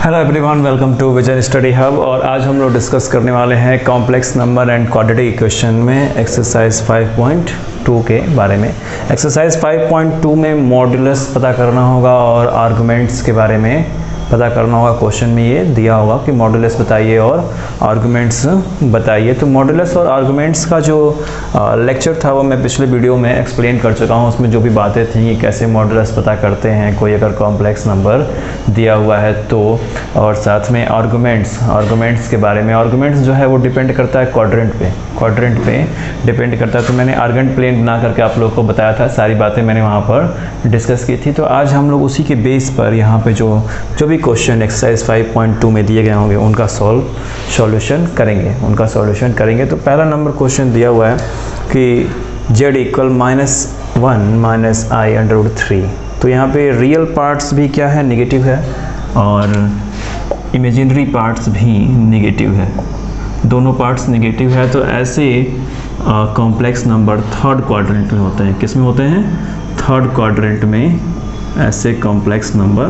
Hello everyone, welcome to Vision Study Hub. और आज हम लोग डिस्कस करने वाले हैं complex number and quadratic equation में एक्सरसाइज 5.2 के बारे में। एक्सरसाइज 5.2 में मॉड्यूलस पता करना होगा और आर्गुमेंट्स के बारे में पता करना होगा। क्वेश्चन में ये दिया होगा कि मॉड्यूलस बताइए और आर्गुमेंट्स बताइए। तो मॉड्यूलस और आर्गुमेंट्स का जो लेक्चर था वो मैं पिछले वीडियो में एक्सप्लेन कर चुका हूँ। उसमें जो भी बातें थी कि कैसे मॉड्यूलस पता करते हैं कोई अगर कॉम्प्लेक्स नंबर दिया हुआ है तो, और साथ में आर्गुमेंट्स के बारे में। आर्गुमेंट्स जो है वो डिपेंड करता है क्वाड्रेंट पे डिपेंड करता है। तो मैंने आर्गुमेंट प्लेन बना करके आप लोगों को बताया था, सारी बातें मैंने वहाँ पर डिस्कस की थी। तो आज हम लोग उसी के बेस पर यहाँ पे जो भी क्वेश्चन एक्सरसाइज 5.2 में दिए गए होंगे उनका सॉल्यूशन करेंगे। तो पहला नंबर क्वेश्चन दिया हुआ है कि z इक्वल -1 - i√3। तो यहाँ पे रियल पार्ट्स भी क्या है, नेगेटिव है, और इमेजिनरी पार्ट्स भी नेगेटिव है, दोनों पार्ट्स नेगेटिव है। तो ऐसे कॉम्प्लेक्स नंबर थर्ड क्वाड्रेंट में होते हैं। किस में होते हैं? थर्ड क्वाड्रेंट में ऐसे कॉम्प्लेक्स नंबर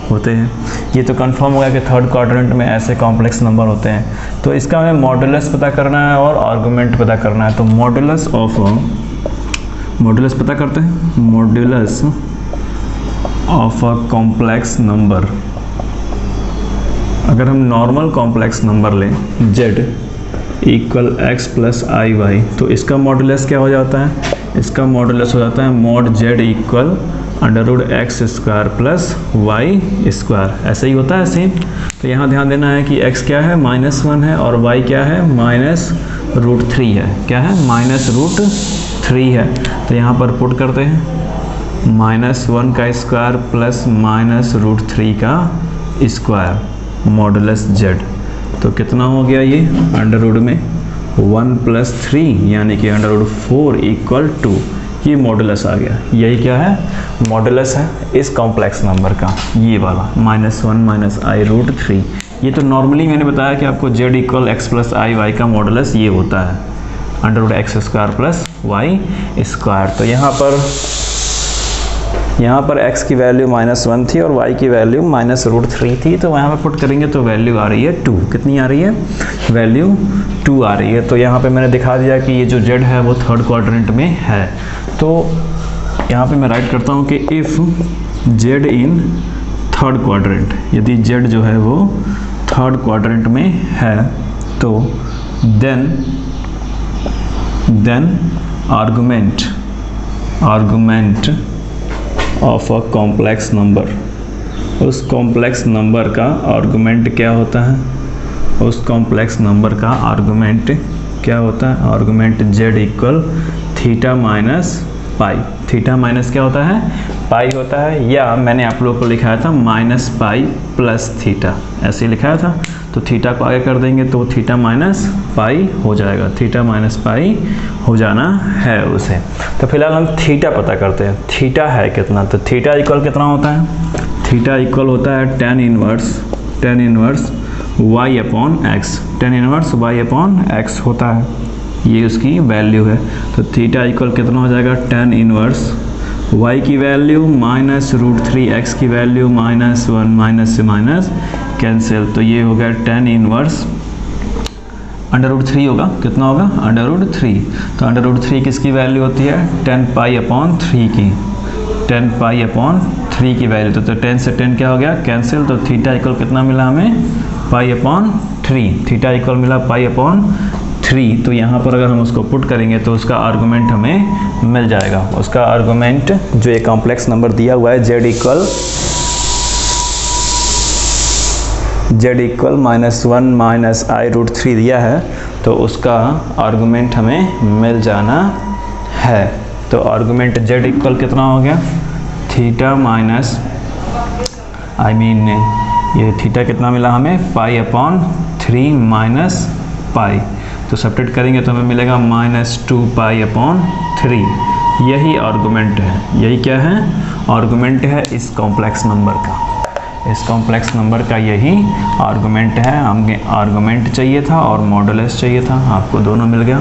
होते हैं। ये तो कंफर्म हो गया कि थर्ड क्वाड्रेंट में ऐसे कॉम्प्लेक्स नंबर होते हैं। तो इसका हमें मॉड्यूलस पता करना है और आर्गुमेंट पता करना है। तो मॉड्यूलस पता करते हैं। Modulus of a complex number, अगर हम नॉर्मल कॉम्प्लेक्स नंबर लें z इक्वल x + iy, तो इसका मॉड्यूलस क्या हो जाता है? इसका मॉड्यूलस हो जाता है mod z equal √x² + y²। ऐसे ही होता है सेम। तो यहाँ ध्यान देना है कि x क्या है, -1 है, और y क्या है, -√3 है। क्या है? -√3 है। तो यहाँ पर पुट करते हैं -1 का स्क्वायर प्लस -√3 का स्क्वायर मॉडुलस z। तो कितना हो गया ये? अंडर में 1 + 3 यानी कि √4 = 2। ये मॉडुलस आ गया। यही क्या है? मॉडुलस है इस कॉम्प्लेक्स नंबर का, ये वाला -1 - i√3। ये तो नॉर्मली मैंने बताया कि आपको z इक्वल x + iy का मॉडुलस ये होता है √x² + y²। तो यहाँ पर x की वैल्यू -1 थी और y की वैल्यू -√3 थी। तो यहाँ पे पुट करेंगे तो वैल्यू आ रही है 2। कितनी आ रही है? वैल्यू 2 आ रही है। तो यहाँ पे मैंने दिखा दिया कि ये जो z है वो थर्ड क्वाड्रेंट में है। तो यहाँ पे मैं राइट करता हूँ कि if z in third quadrant, यदि z जो है वो थर्ड क्वाड्रेंट में है तो then argument of a complex number, उस कॉम्प्लेक्स नंबर का आर्गुमेंट क्या होता है? उस कॉम्प्लेक्स नंबर का आर्गुमेंट क्या होता है? Argument z equal theta minus pi. Theta minus क्या होता है? पाई होता है, या मैंने आप लोगों को लिखाया था -पाई + थीटा, ऐसे ही लिखाया था। तो थीटा को आगे कर देंगे तो थीटा माइनस पाई हो जाएगा। थीटा माइनस पाई हो जाना है उसे। तो फिलहाल हम थीटा पता करते हैं। थीटा है कितना? तो थीटा इक्वल कितना होता है? थीटा इक्वल होता है tan inverse y/x। tan inverse y/x होता है, ये उसकी वैल्यू है। तो थीटा इक्वल कितना हो जाएगा? tan इनवर्स y की वैल्यू -√3, x की वैल्यू -1, माइनस से माइनस कैंसिल। तो ये हो गया tan इनवर्स √3 होगा। कितना होगा? √3। तो √3 किसकी वैल्यू होती है? 10π/3 की, 10π/3 की वैल्यू। तो 10 से 10 क्या हो गया? कैंसिल। तो थीटा इक्वल कितना मिला हमें? π/3। थीटा इक्वल मिला π/3। तो यहाँ पर अगर हम उसको पुट करेंगे तो उसका आर्गुमेंट हमें मिल जाएगा। उसका आर्गुमेंट जो एक कॉम्प्लेक्स नंबर दिया हुआ है z इक्वल -1 - i√3 दिया है, तो उसका आर्गुमेंट हमें मिल जाना है। तो आर्गुमेंट z इक्वल कितना हो गया? थीटा माइनस ये थीटा कितना मिला हमें? π/3 - पाई। तो सब्ट्रैक्ट करेंगे तो हमें मिलेगा -2π/3। यही आर्गुमेंट है। यही क्या है? आर्गुमेंट है इस कॉम्प्लेक्स नंबर का। इस कॉम्प्लेक्स नंबर का यही आर्गुमेंट है। हमें आर्गुमेंट चाहिए था और मॉडुलस चाहिए था, आपको दोनों मिल गया।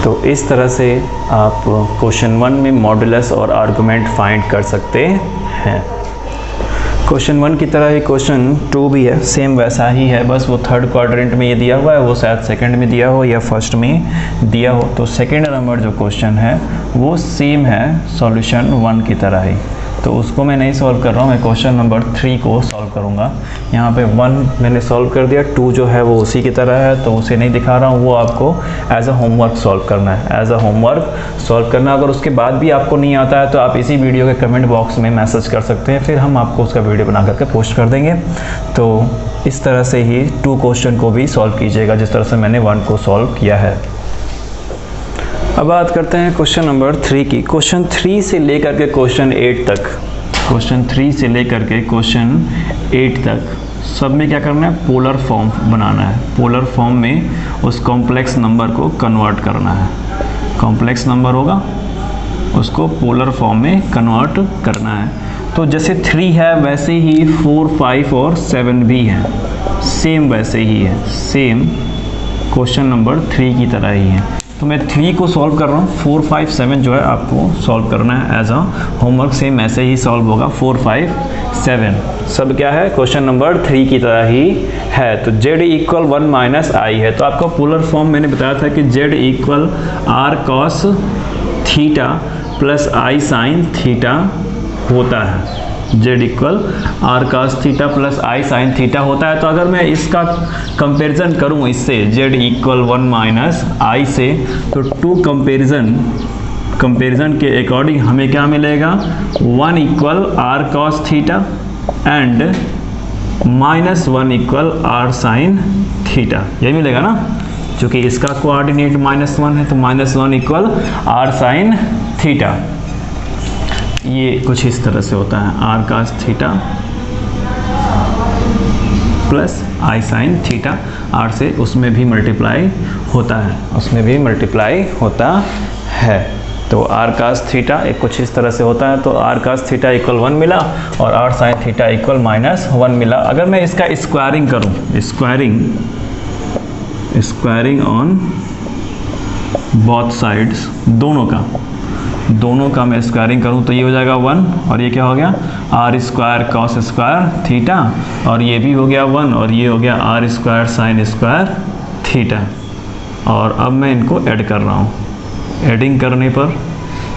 तो इस तरह से आप क्वेश्चन 1 में मॉडुलस और आर्गुमेंट फाइंड कर सकते हैं। क्वेश्चन 1 की तरह ही क्वेश्चन 2 भी है, सेम वैसा ही है, बस वो थर्ड क्वाड्रेंट में ये दिया हुआ है, वो शायद सेकंड में दिया हो या फर्स्ट में दिया हो। तो सेकंड नंबर जो क्वेश्चन है वो सेम है सॉल्यूशन 1 की तरह ही, तो उसको मैं नहीं सॉल्व कर रहा हूँ, मैं क्वेश्चन नंबर 3 को सॉल्व करूँगा। यहाँ पे 1 मैंने सॉल्व कर दिया, 2 जो है वो उसी की तरह है तो उसे नहीं दिखा रहा हूँ, वो आपको एज अ होमवर्क सॉल्व करना है, एज अ होमवर्क सॉल्व करना। अगर उसके बाद भी आपको नहीं आता है तो आप इसी वीडियो के कमेंट बॉक्स में मैसेज कर सकते हैं, फिर हम आपको उसका वीडियो बना करके पोस्ट कर देंगे। तो इस तरह से ही 2 क्वेश्चन को भी सॉल्व कीजिएगा जिस तरह से मैंने 1 को सॉल्व किया है। अब बात करते हैं क्वेश्चन नंबर 3 की। क्वेश्चन 3 से लेकर के क्वेश्चन 8 तक, क्वेश्चन 3 से लेकर के क्वेश्चन 8 तक सब में क्या करना है, पोलर फॉर्म बनाना है। पोलर फॉर्म में उस कॉम्प्लेक्स नंबर को कन्वर्ट करना है, कॉम्प्लेक्स नंबर होगा उसको पोलर फॉर्म में कन्वर्ट करना है। तो जैसे 3 है वैसे ही 4, 5 और 7 भी है, सेम वैसे ही है, सेम क्वेश्चन नंबर 3 की तरह ही है। तो मैं 3 को सॉल्व कर रहा हूँ, 4, 5, 7 जो है आपको सॉल्व करना है एज अ होमवर्क, सेम ऐसे ही सॉल्व होगा। 4, 5, 7 सब क्या है, क्वेश्चन नंबर 3 की तरह ही है। तो z इक्वल 1 माइनस आई है, तो आपका पोलर फॉर्म मैंने बताया था कि z equal r cos theta plus i sin theta होता है, z equal r cos theta plus i sin theta होता है। तो अगर मैं इसका कंपैरिजन करूं इससे z इक्वल 1 माइनस आई से, तो 2 कंपैरिजन के अकॉर्डिंग हमें क्या मिलेगा, 1 equal r cos theta and -1 equal r sin theta, यही मिलेगा ना, क्योंकि इसका कोऑर्डिनेट -1 है तो -1 इक्वल r sin थीटा। ये कुछ इस तरह से होता है, r cos theta plus i sin theta, r से उसमें भी मल्टीप्लाई होता है, उसमें भी मल्टीप्लाई होता है। तो r cos थीटा एक कुछ इस तरह से होता है, तो r cos थीटा इक्वल 1 मिला और r sin थीटा इक्वल -1 मिला। अगर मैं इसका स्क्वायरिंग करूं, स्क्वायरिंग ऑन बोथ साइड्स, दोनों का मैं स्क्वायरिंग करूं तो ये हो जाएगा 1 और ये क्या हो गया, r square cos square theta, और ये भी हो गया 1 और ये हो गया r square sin square theta. और अब मैं इनको ऐड कर रहा हूँ, एडिंग करने पर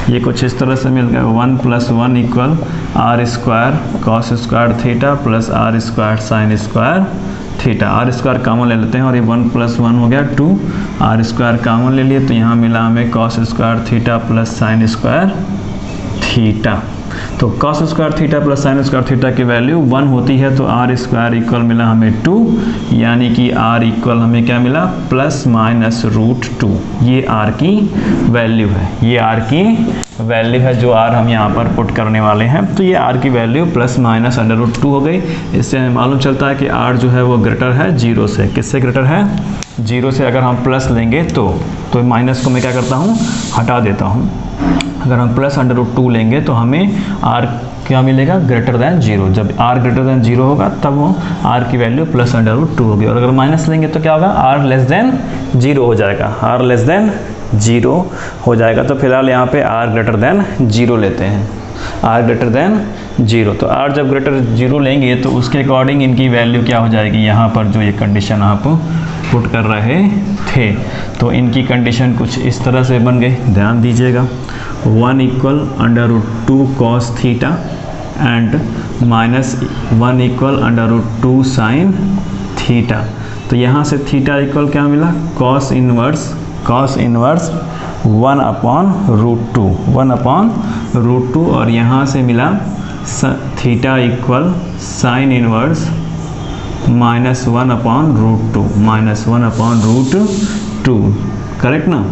ये कुछ इस तरह से मिल गया, 1 + 1 equal r square cos square theta plus r square sin square theta. r square common ले लेते हैं और ये 1 + 1 हो गया 2, r स्क्वायर कॉमन ले लिए तो यहाँ मिला हमें cos square theta plus sin square theta. तो cos square theta plus sin square theta की वैल्यू 1 होती है, तो r स्क्वायर इक्वल मिला हमें 2, यानी कि r इक्वल हमें क्या मिला, ±√2। ये r की वैल्यू है, ये r की वैल्यू है जो r हम यहाँ पर पुट करने वाले हैं। तो ये r की वैल्यू ±√2 हो गई। इससे हमें मालूम चलता है कि r जो है वो ग्रेटर है 0 से। किससे ग्रेटर है, 0 से। अगर हम प्लस लेंगे तो माइनस को मैं क्या करता हूँ, हटा देता हूँ। अगर हम +√2 लेंगे तो हमें r क्या मिलेगा, ग्रेटर दैन 0। जब r ग्रेटर दैन 0 होगा तब वो r की वैल्यू +√2 होगी। और अगर माइनस लेंगे तो क्या होगा, r लेस दैन 0 हो जाएगा, r लेस दैन 0 हो जाएगा। तो फिलहाल यहाँ पे r ग्रेटर दैन 0 लेते हैं, r ग्रेटर दैन 0। तो r जब ग्रेटर 0 लेंगे तो उसके अकॉर्डिंग इनकी वैल्यू क्या हो जाएगी, यहाँ पर जो ये कंडीशन आप पुट कर रहे थे तो इनकी कंडीशन कुछ इस तरह से बन गई, ध्यान दीजिएगा। 1 equal √2 cos theta and -1 equal √2 sin theta. तो यहाँ से थीटा इक्वल क्या मिला, cos इनवर्स 1/√2 और यहाँ से मिला theta equal sin inverse -1/√2 correct ना,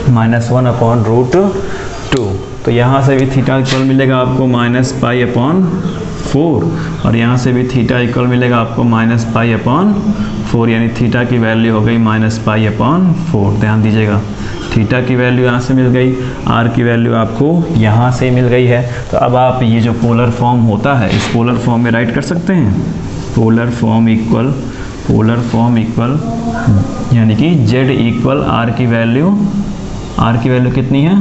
-1/√2। तो यहाँ से भी थीटा इक्वल मिलेगा आपको -π/4 और यहाँ से भी थीटा इक्वल मिलेगा आपको -π/4, यानी थीटा की वैल्यू हो गई -π/4। ध्यान दीजिएगा, थीटा की वैल्यू यहाँ से मिल गई, r की वैल्यू आपको यहाँ से मिल गई है। तो अब आप ये जो पोलर फॉर्म होता है इस पोलर फॉर्म में राइट कर सकते हैं। पोलर फॉर्म इक्वल यानी कि z इक्वल r की वैल्यू कितनी है,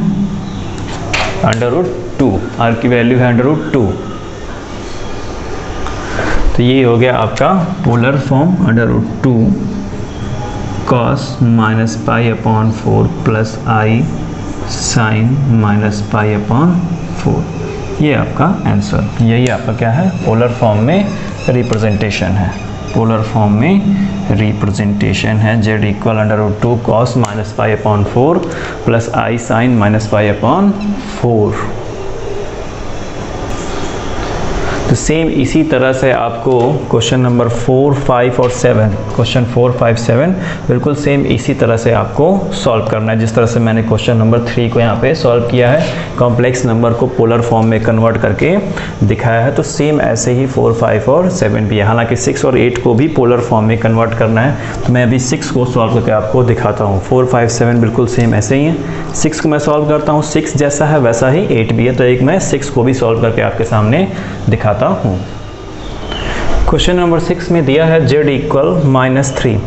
√2। r की वैल्यू है √2। तो ये हो गया आपका polar form √2 cos minus pi upon 4 plus i sine minus pi upon 4। ये आपका आंसर, यही आपका क्या है, पोलर फॉर्म में रिप्रेजेंटेशन है। पोलर फॉर्म में रिप्रेजेंटेशन है z equal √2 cos minus pi upon 4 plus i sine minus pi upon 4। तो सेम इसी तरह से आपको क्वेश्चन नंबर 4, 5 और 7, क्वेश्चन 4, 5, 7 बिल्कुल सेम इसी तरह से आपको सॉल्व करना है, जिस तरह से मैंने क्वेश्चन नंबर 3 को यहाँ पे सॉल्व किया है, कॉम्प्लेक्स नंबर को पोलर फॉर्म में कन्वर्ट करके दिखाया है। तो सेम ऐसे ही 4, 5 और 7 भी है। हालांकि 6 और 8 को भी पोलर फॉर्म में कन्वर्ट करना है, तो मैं अभी 6 को सॉल्व करके आपको दिखाता हूँ। 4, 5, 7 बिल्कुल सेम ऐसे ही हैं। 6 को मैं सॉल्व करता हूँ, 6 जैसा है वैसा ही 8 भी है, तो एक मैं 6 को भी सॉल्व करके आपके सामने दिखाता हूँ। क्वेश्चन नंबर 6 में दिया है z इक्वल -3।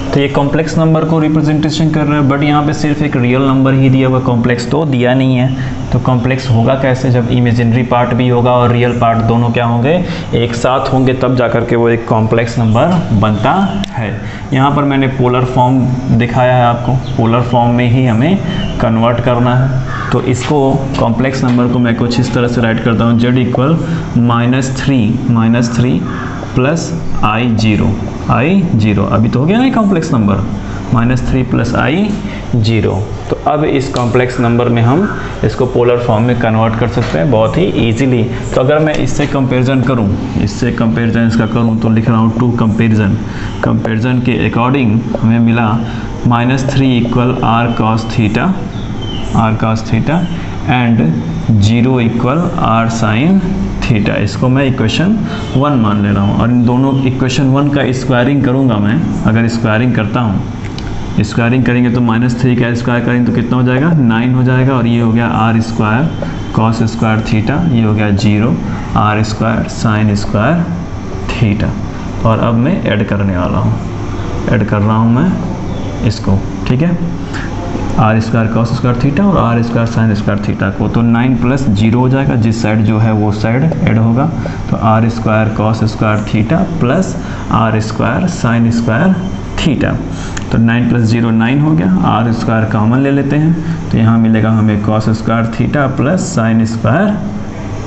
तो ये कॉम्प्लेक्स नंबर को रिप्रेजेंटेशन कर रहा है, बट यहाँ पे सिर्फ एक रियल नंबर ही दिया हुआ, कॉम्प्लेक्स तो दिया नहीं है। तो कॉम्प्लेक्स होगा कैसे, जब इमेजिनरी पार्ट भी होगा और रियल पार्ट दोनों क्या होंगे, एक साथ होंगे, तब जाकर के वो एक कॉम्प्लेक्स नंबर बनता है। यहाँ पर मैंने पोलर फॉर्म दिखाया है आपको, पोलर फॉर्म में ही हमें कन्वर्ट करना है। तो इसको कॉम्प्लेक्स नंबर को मैं कुछ इस तरह से राइट करता हूँ, z इक्वल -3 प्लस I0। अभी तो हो गया ना कॉम्प्लेक्स नंबर, -3 प्लस I0। तो अब इस कॉम्प्लेक्स नंबर में हम इसको पोलर फॉर्म में कन्वर्ट कर सकते हैं बहुत ही इजीली। तो अगर मैं इससे कंपैरिजन करूं, इससे कंपैरिजन इसका करूं, तो लिख रहा हूं टू कंपैरिजन के अकॉर्डिंग हमें मिला -3 equal r cos theta and 0 equal r sin theta. इसको मैं इक्वेशन 1 मान ले रहा हूँ, और इन दोनों इक्वेशन 1 का स्क्वायरिंग करूँगा मैं। अगर स्क्वायरिंग करता हूँ, स्क्वायरिंग करेंगे तो -3 का स्क्वायर करेंगे तो कितना हो जाएगा, 9 हो जाएगा। और ये हो गया r square cos square theta, ये हो गया 0 r square sin square theta. और अब मैं ऐड करने वाला हूँ, ऐड कर रहा हूँ मैं इसको, ठीक है, r square cos square theta और r square sin square theta को। तो 9 प्लस 0 हो जाएगा, जिस साइड जो है वो साइड ऐड होगा। तो r square cos square theta plus r square sin square theta. तो 9 प्लस 0 9 हो गया, r स्क्वायर कॉमन ले लेते हैं, तो यहाँ मिलेगा हमें cos square theta plus sin square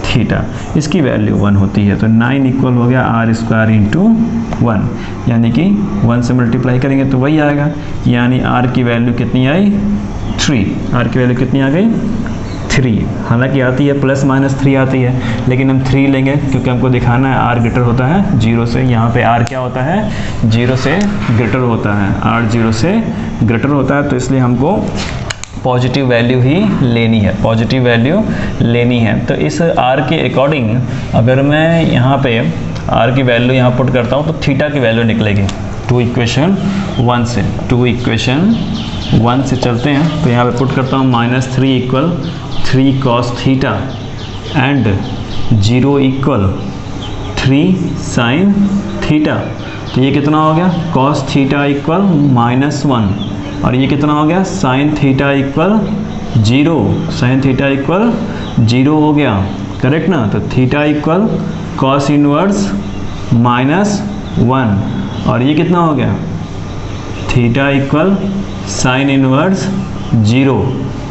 theta. इसकी वैल्यू 1 होती है, तो 9 इक्वल हो गया r स्क्वायर इंटू 1, यानी कि 1 से मल्टीप्लाई करेंगे तो वही आएगा, यानी r की वैल्यू कितनी आई, 3। r की वैल्यू कितनी आ गई, 3। हालांकि आती है प्लस -3 आती है, लेकिन हम 3 लेंगे क्योंकि हमको दिखाना है r ग्रेटर होता है 0 से। यहाँ पे r क्या होता है, 0 से ग्रेटर होता है, r 0 से ग्रेटर होता है, तो इसलिए हमको पॉजिटिव वैल्यू ही लेनी है, पॉजिटिव वैल्यू लेनी है। तो इस r के अकॉर्डिंग अगर मैं यहाँ पे r की वैल्यू यहाँ पुट करता हूँ तो थीटा की वैल्यू निकलेगी। टू इक्वेशन 1 से चलते हैं, तो यहाँ पे पुट करता हूँ -3 equal 3 cos theta and 0 equal 3 sin theta. तो ये कितना हो गया, cos थीटा इक्वल -1, और ये कितना हो गया, sin theta equal 0, sin theta equal 0 हो गया, करेक्ट ना। तो थीटा इक्वल cos इनवर्स -1, और ये कितना हो गया, theta equal sin inverse 0।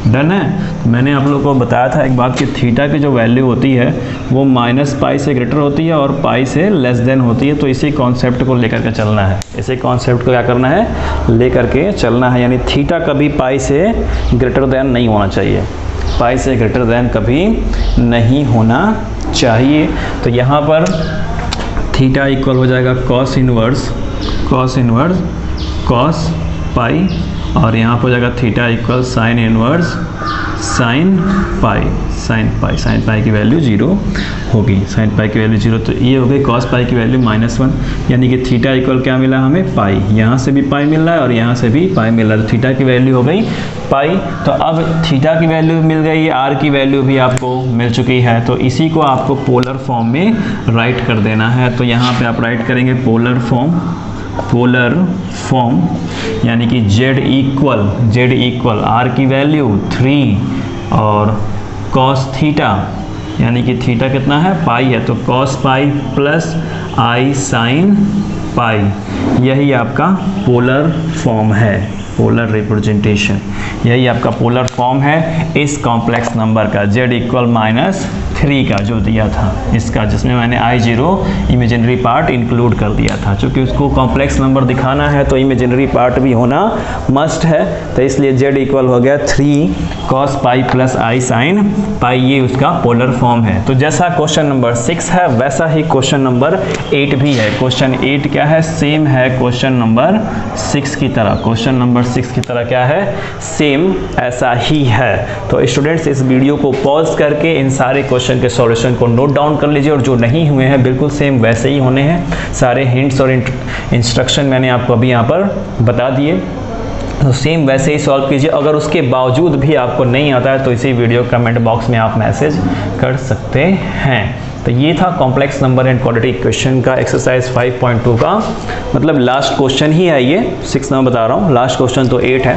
Done है। मैंने आप लोगों को बताया था एक बात कि थीटा की जो वैल्यू होती है वो -पाई से ग्रेटर होती है और पाई से लेस देन होती है। तो इसी कॉन्सेप्ट को लेकर के चलना है, इसी कॉन्सेप्ट को क्या करना है, लेकर के चलना है। यानी थीटा कभी पाई से ग्रेटर देन नहीं होना चाहिए, पाई से ग्रेटर देन कभी नहीं होना चाहिए। तो यहाँ पर थीटा इक्वल हो जाएगा कॉस इनवर्स कॉस पाई, और यहाँ पर हो जाएगा theta equal sine inverse sine pi की वैल्यू 0 होगी, साइन पाई की वैल्यू 0। तो ये हो गई कॉस पाई की वैल्यू -1, यानी कि थीटा इक्वल क्या मिला हमें, पाई। यहाँ से भी पाई मिल रहा है और यहाँ से भी पाई मिल रहा है, तो थीटा की वैल्यू हो गई पाई। तो अब थीटा की वैल्यू मिल गई, आर की वैल्यू भी आपको मिल चुकी है। तो इसी को आपको पोलर फॉर्म में राइट कर देना है। तो यहाँ पे आप राइट करेंगे पोलर फॉर्म, यानी कि z इक्वल r की वैल्यू 3 और cos थीटा यानी कि थीटा कितना है, पाई है, तो cos pi plus i sine pi, यही आपका पोलर फॉर्म है, पोलर रिप्रेजेंटेशन, यही आपका पोलर फॉर्म है इस कॉम्प्लेक्स नंबर का, z इक्वल -3 का जो दिया था इसका, जिसमें मैंने I0 इमेजिनरी पार्ट इंक्लूड कर दिया था। चूँकि उसको कॉम्प्लेक्स नंबर दिखाना है तो इमेजिनरी पार्ट भी होना मस्ट है, तो इसलिए z इक्वल हो गया 3 cos pi plus i sine pi, ये उसका पोलर फॉर्म है। तो जैसा क्वेश्चन नंबर 6 है वैसा ही क्वेश्चन नंबर 8 भी है। क्वेश्चन 8 क्या है, सेम है क्वेश्चन नंबर 6 की तरह, क्वेश्चन नंबर 6 की तरह क्या है, सेम ऐसा ही है। तो स्टूडेंट्स इस वीडियो को पॉज करके इन सारे क्वेश्चन के सॉल्यूशन को नोट डाउन कर लीजिए, और जो नहीं हुए हैं बिल्कुल सेम वैसे ही होने हैं। सारे हिंट्स और इंस्ट्रक्शन मैंने आपको अभी यहाँ पर बता दिए, तो सेम वैसे ही सॉल्व कीजिए। अगर उसके बावजूद भी आपको नहीं आता है तो इसी वीडियो कमेंट बॉक्स में आप मैसेज कर सकते हैं। तो ये था complex number and quadratic equation का एक्सरसाइज 5.2 का, मतलब लास्ट क्वेश्चन ही है ये, 6 मैं बता रहा हूँ, लास्ट क्वेश्चन तो 8 है,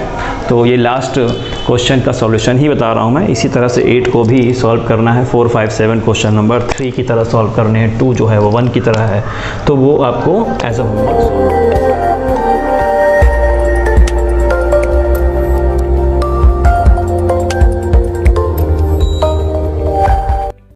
तो ये लास्ट क्वेश्चन का सॉल्यूशन ही बता रहा हूँ मैं। इसी तरह से 8 को भी सॉल्व करना है, 4, 5, 7 क्वेश्चन नंबर 3 की तरह सॉल्व करने हैं, 2 जो है वो 1 की तरह है, तो वो आपको एज अ होमवर्क